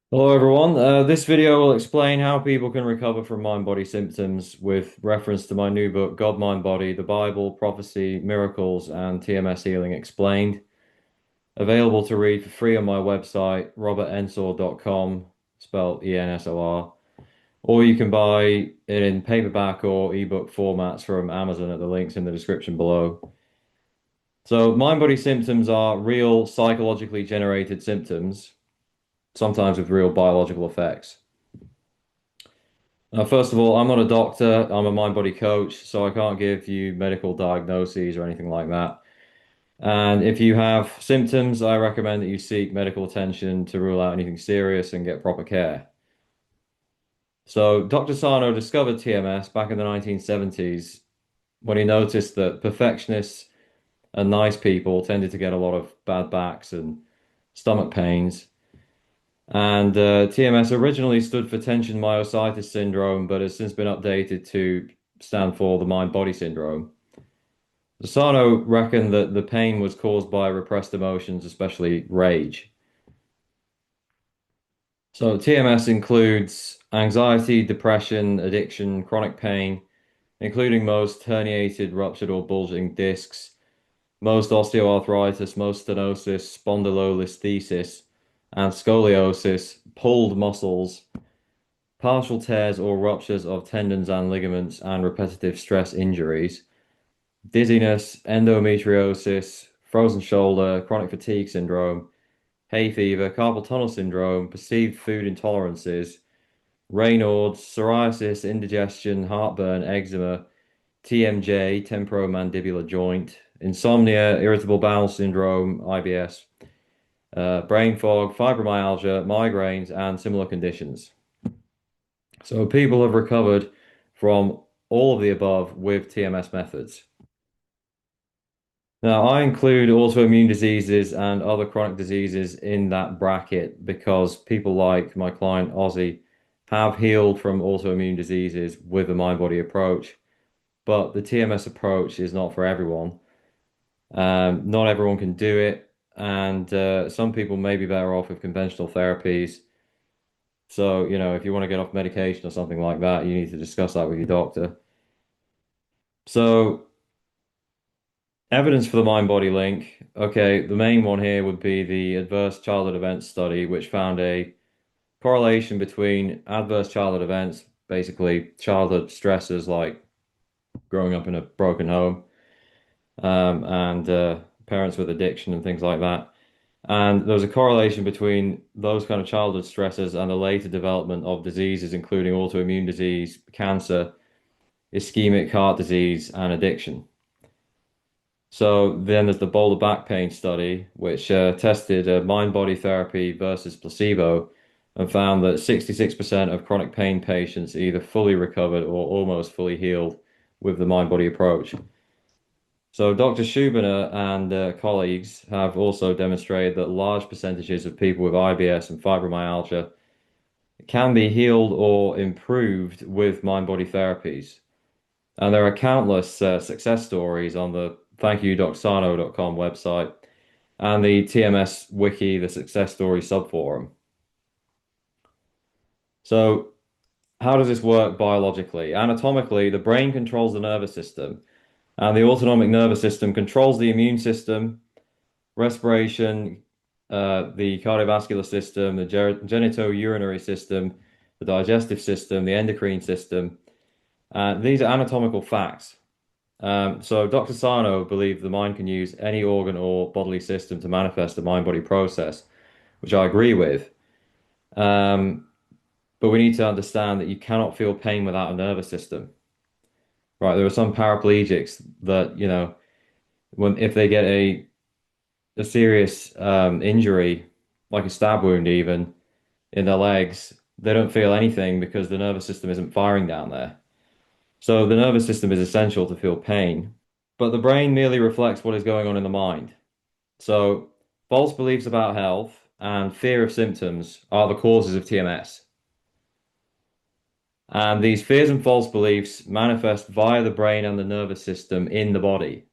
Hello everyone. This video will explain how people can recover from mind-body symptoms with reference to my new book, Godmindbody, the Bible, Prophecy, Miracles, and TMS Healing Explained. Available to read for free on my website, robertensor.com, spelled E-N-S-O-R. Or you can buy it in paperback or ebook formats from Amazon at the links in the description below. So mind-body symptoms are real psychologically generated symptoms, sometimes with real biological effects. First of all, I'm not a doctor. I'm a mind body coach, so I can't give you medical diagnoses or anything like that. And if you have symptoms, I recommend that you seek medical attention to rule out anything serious and get proper care. So, Dr. Sarno discovered TMS back in the 1970s when he noticed that perfectionists and nice people tended to get a lot of bad backs and stomach pains. And TMS originally stood for tension myositis syndrome, but has since been updated to stand for the mind-body syndrome. Sarno reckoned that the pain was caused by repressed emotions, especially rage. So TMS includes anxiety, depression, addiction, chronic pain, including most herniated, ruptured, or bulging discs, most osteoarthritis, most stenosis, spondylolisthesis, and scoliosis, pulled muscles, partial tears or ruptures of tendons and ligaments, and repetitive stress injuries, dizziness, endometriosis, frozen shoulder, chronic fatigue syndrome, hay fever, carpal tunnel syndrome, perceived food intolerances, Raynaud's, psoriasis, indigestion, heartburn, eczema, TMJ, temporomandibular joint, insomnia, irritable bowel syndrome, IBS, brain fog, fibromyalgia, migraines, and similar conditions. So people have recovered from all of the above with TMS methods. Now, I include autoimmune diseases and other chronic diseases in that bracket because people like my client Ozzy have healed from autoimmune diseases with the mind-body approach, but the TMS approach is not for everyone. Not everyone can do it, and some people may be better off with conventional therapies. So, if you want to get off medication or something like that, you need to discuss that with your doctor. So, evidence for the mind-body link. Okay, the main one here would be the adverse childhood events study, which found a correlation between adverse childhood events, basically childhood stresses like growing up in a broken home, and parents with addiction and things like that. And there was a correlation between those kind of childhood stresses and the later development of diseases, including autoimmune disease, cancer, ischemic heart disease, and addiction. So then there's the boulder back pain study, which tested mind-body therapy versus placebo and found that 66% of chronic pain patients either fully recovered or almost fully healed with the mind-body approach. So Dr. Schubiner and colleagues have also demonstrated that large percentages of people with IBS and fibromyalgia can be healed or improved with mind-body therapies. And there are countless success stories on the thankyou.sarno.com website and the TMS Wiki, the success story subforum. So, how does this work biologically? Anatomically, the brain controls the nervous system, and the autonomic nervous system controls the immune system, respiration, the cardiovascular system, the genitourinary system, the digestive system, the endocrine system. These are anatomical facts. So Dr. Sarno believed the mind can use any organ or bodily system to manifest the mind-body process, which I agree with. Um, but we need to understand that you cannot feel pain without a nervous system. Right? There are some paraplegics that, when if they get a serious injury, like a stab wound even in their legs, they don't feel anything because the nervous system isn't firing down there. So the nervous system is essential to feel pain, but the brain merely reflects what is going on in the mind. So false beliefs about health and fear of symptoms are the causes of TMS. And these fears and false beliefs manifest via the brain and the nervous system in the body.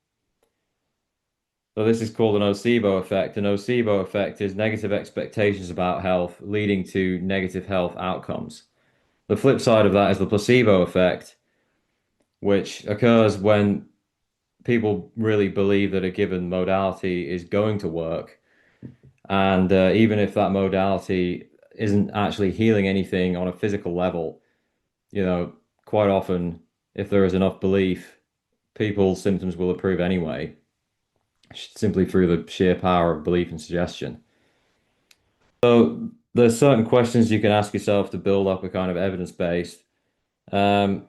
So this is called a nocebo effect. A nocebo effect is negative expectations about health leading to negative health outcomes. The flip side of that is the placebo effect, which occurs when people really believe that a given modality is going to work. And even if that modality isn't actually healing anything on a physical level, you know, quite often, if there is enough belief, people's symptoms will improve anyway, simply through the sheer power of belief and suggestion. So there's certain questions you can ask yourself to build up a kind of evidence base. Um,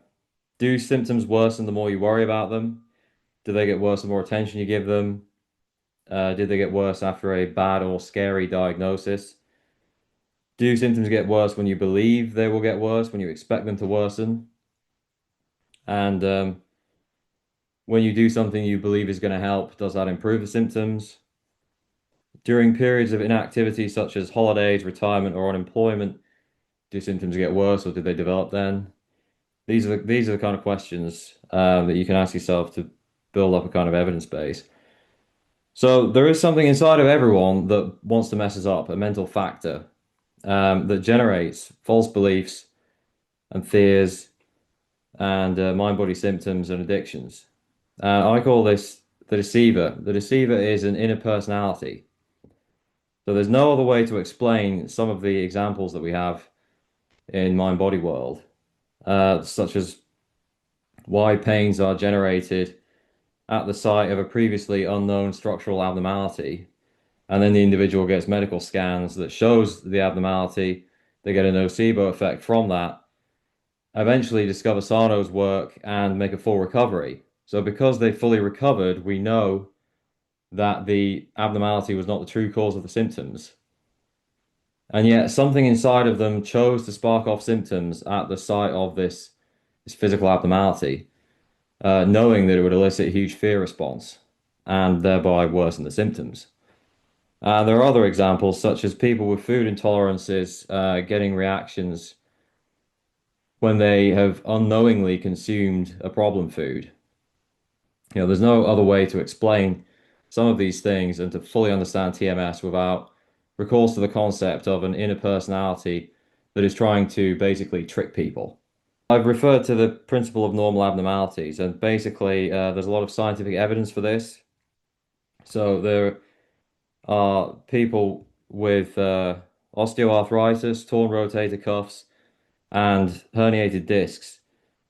do symptoms worsen the more you worry about them? Do they get worse the more attention you give them? Did they get worse after a bad or scary diagnosis? Do symptoms get worse when you believe they will get worse, when you expect them to worsen? And when you do something you believe is going to help, does that improve the symptoms? During periods of inactivity, such as holidays, retirement, or unemployment, do symptoms get worse or do they develop then? These are the kind of questions that you can ask yourself to build up a kind of evidence base. So there is something inside of everyone that wants to mess us up, a mental factor that generates false beliefs and fears and mind-body symptoms and addictions. I call this the deceiver. The deceiver is an inner personality. So there's no other way to explain some of the examples that we have in mind-body world, such as why pains are generated at the site of a previously unknown structural abnormality, and then the individual gets medical scans that shows the abnormality. They get a nocebo effect from that, eventually discover Sarno's work and make a full recovery. So because they fully recovered, we know that the abnormality was not the true cause of the symptoms. And yet something inside of them chose to spark off symptoms at the site of this physical abnormality, knowing that it would elicit a huge fear response and thereby worsen the symptoms. There are other examples, such as people with food intolerances getting reactions when they have unknowingly consumed a problem food. There's no other way to explain some of these things and to fully understand TMS without recourse to the concept of an inner personality that is trying to basically trick people. I've referred to the principle of normal abnormalities, and basically, there's a lot of scientific evidence for this. So there are people with osteoarthritis, torn rotator cuffs, and herniated discs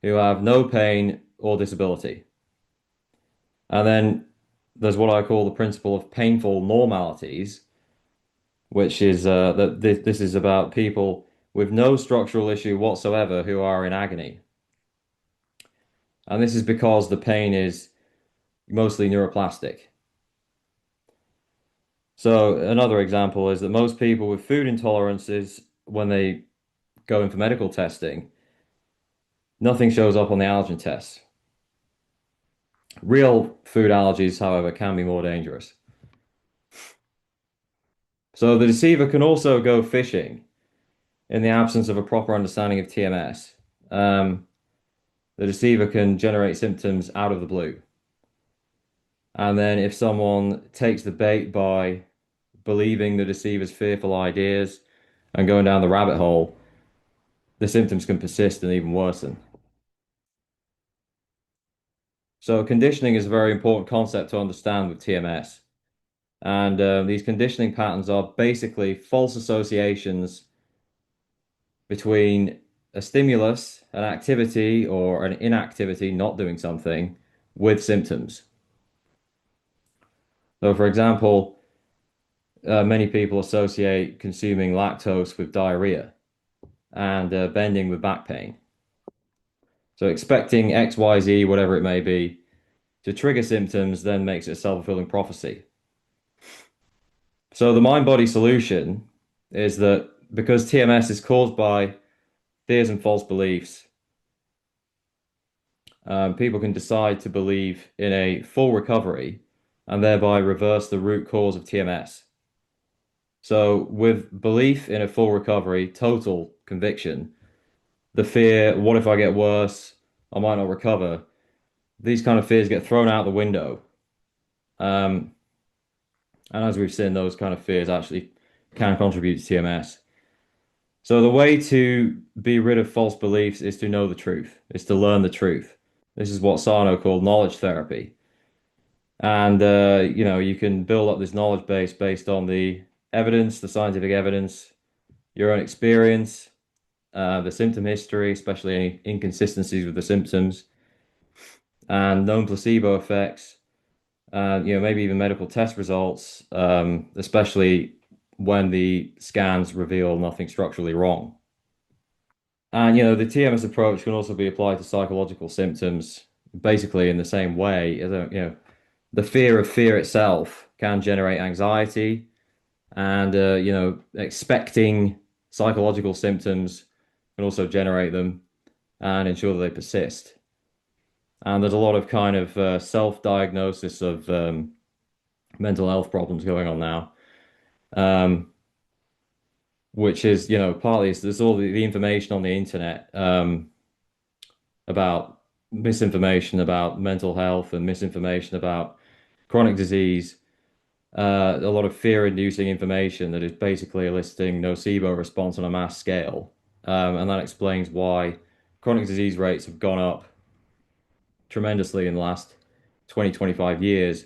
who have no pain or disability. And then there's what I call the principle of painful normalities, which is that this is about people with no structural issue whatsoever who are in agony. And this is because the pain is mostly neuroplastic. So another example is that most people with food intolerances, when they go in for medical testing, nothing shows up on the allergen tests. Real food allergies, however, can be more dangerous. So the deceiver can also go fishing in the absence of a proper understanding of TMS. The deceiver can generate symptoms out of the blue. And then if someone takes the bait by believing the deceiver's fearful ideas and going down the rabbit hole, the symptoms can persist and even worsen. So conditioning is a very important concept to understand with TMS. And these conditioning patterns are basically false associations between a stimulus, an activity, or an inactivity, not doing something, with symptoms. So, for example, many people associate consuming lactose with diarrhea and bending with back pain. So, expecting X, Y, Z, whatever it may be, to trigger symptoms then makes it a self-fulfilling prophecy. So, the mind-body solution is that because TMS is caused by fears and false beliefs, people can decide to believe in a full recovery and thereby reverse the root cause of TMS. So, with belief in a full recovery, total conviction, the fear, what if I get worse? I might not recover. These kind of fears get thrown out the window. Um, And as we've seen, those kind of fears actually can contribute to TMS. So the way to be rid of false beliefs is to know the truth, is to learn the truth. This is what Sarno called knowledge therapy. And you can build up this knowledge base based on the evidence, the scientific evidence, your own experience, the symptom history, especially any inconsistencies with the symptoms, and known placebo effects, maybe even medical test results, especially when the scans reveal nothing structurally wrong. And the TMS approach can also be applied to psychological symptoms, basically in the same way. The fear of fear itself can generate anxiety, and expecting psychological symptoms can also generate them and ensure that they persist. And there's a lot of kind of self-diagnosis of mental health problems going on now, um, which is, partly there's all the information on the internet about misinformation about mental health and misinformation about chronic disease, a lot of fear-inducing information that is basically eliciting nocebo response on a mass scale. And that explains why chronic disease rates have gone up tremendously in the last 20, 25 years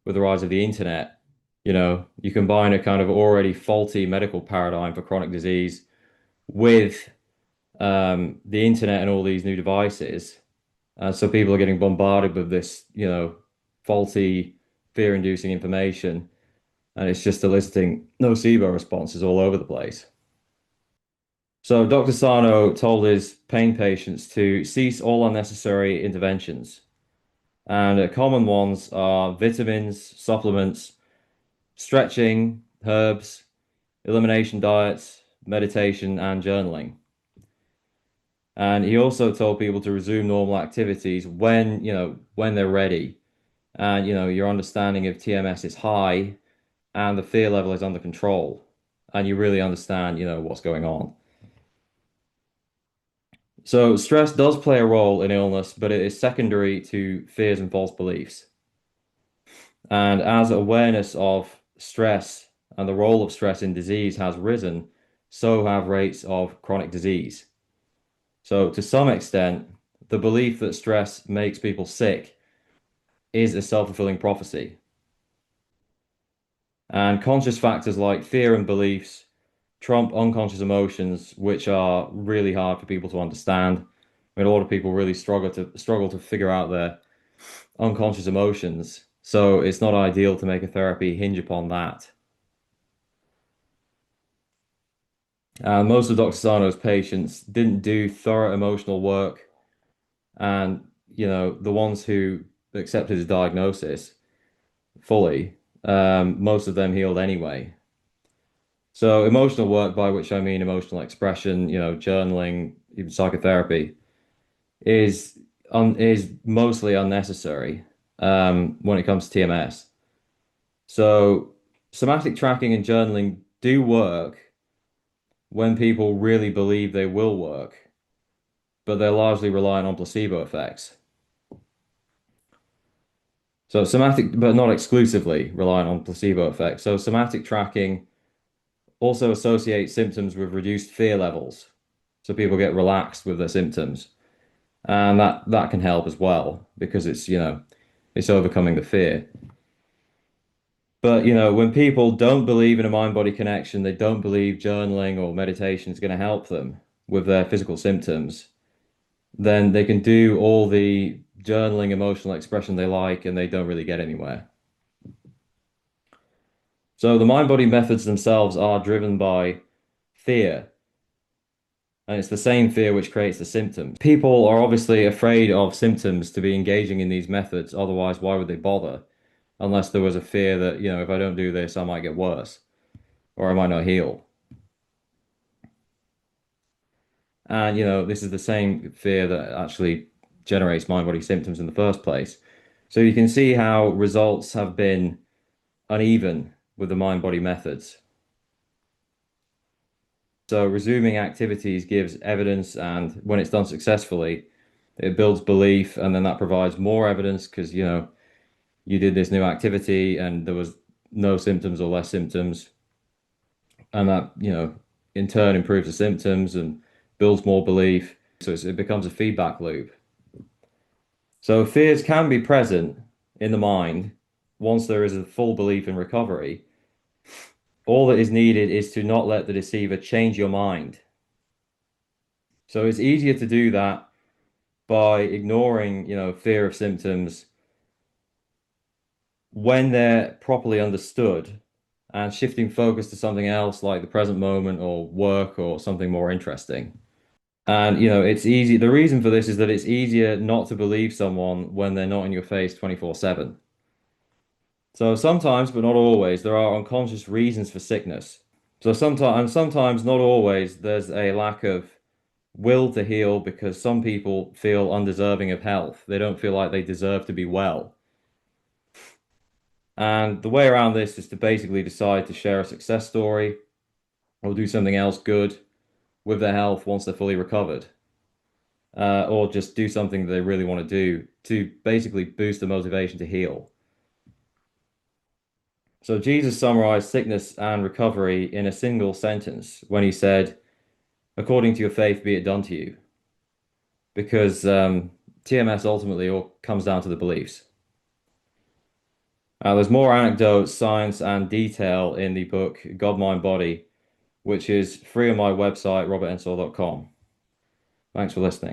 with the rise of the internet. You combine a kind of already faulty medical paradigm for chronic disease with the internet and all these new devices. So people are getting bombarded with this, faulty, fear-inducing information, and it's just eliciting nocebo responses all over the place. So Dr. Sarno told his pain patients to cease all unnecessary interventions. And common ones are vitamins, supplements, stretching, herbs, elimination diets, meditation, and journaling. And he also told people to resume normal activities when they're ready. And, your understanding of TMS is high and the fear level is under control. And you really understand, what's going on. So stress does play a role in illness, but it is secondary to fears and false beliefs. And as awareness of stress and the role of stress in disease has risen, so have rates of chronic disease. So to some extent, the belief that stress makes people sick is a self-fulfilling prophecy. And conscious factors like fear and beliefs trump unconscious emotions, which are really hard for people to understand. I mean, a lot of people really struggle to figure out their unconscious emotions. So it's not ideal to make a therapy hinge upon that. And most of Dr. Sarno's patients didn't do thorough emotional work. And, the ones who accepted his diagnosis fully, most of them healed anyway. So emotional work, by which I mean emotional expression, journaling, even psychotherapy, is mostly unnecessary when it comes to TMS. So somatic tracking and journaling do work when people really believe they will work, but they're largely relying on placebo effects. So somatic, but not exclusively relying on placebo effects. So somatic tracking also associates symptoms with reduced fear levels. So people get relaxed with their symptoms. And that can help as well because it's overcoming the fear. But when people don't believe in a mind-body connection, they don't believe journaling or meditation is going to help them with their physical symptoms, then they can do all the journaling, emotional expression they like, and they don't really get anywhere. So the mind-body methods themselves are driven by fear, and it's the same fear which creates the symptoms. People are obviously afraid of symptoms to be engaging in these methods, otherwise, why would they bother? Unless there was a fear that, if I don't do this, I might get worse, or I might not heal. And, this is the same fear that actually generates mind-body symptoms in the first place. So you can see how results have been uneven with the mind-body methods. So resuming activities gives evidence, and when it's done successfully, it builds belief, and then that provides more evidence because, you did this new activity and there was no symptoms or less symptoms, and that, in turn improves the symptoms and builds more belief. So it becomes a feedback loop. So fears can be present in the mind once there is a full belief in recovery. All that is needed is to not let the deceiver change your mind. So it's easier to do that by ignoring, fear of symptoms when they're properly understood and shifting focus to something else like the present moment or work or something more interesting. And, it's easy. The reason for this is that it's easier not to believe someone when they're not in your face 24/7. So sometimes, but not always, there are unconscious reasons for sickness. So sometimes, not always, there's a lack of will to heal because some people feel undeserving of health. They don't feel like they deserve to be well. And the way around this is to basically decide to share a success story or do something else good with their health once they're fully recovered. Or just do something that they really want to do to basically boost the motivation to heal. So Jesus summarized sickness and recovery in a single sentence when he said, "According to your faith, be it done to you." Because TMS ultimately all comes down to the beliefs. There's more anecdotes, science, and detail in the book Godmindbody, which is free on my website, robertensor.com. Thanks for listening.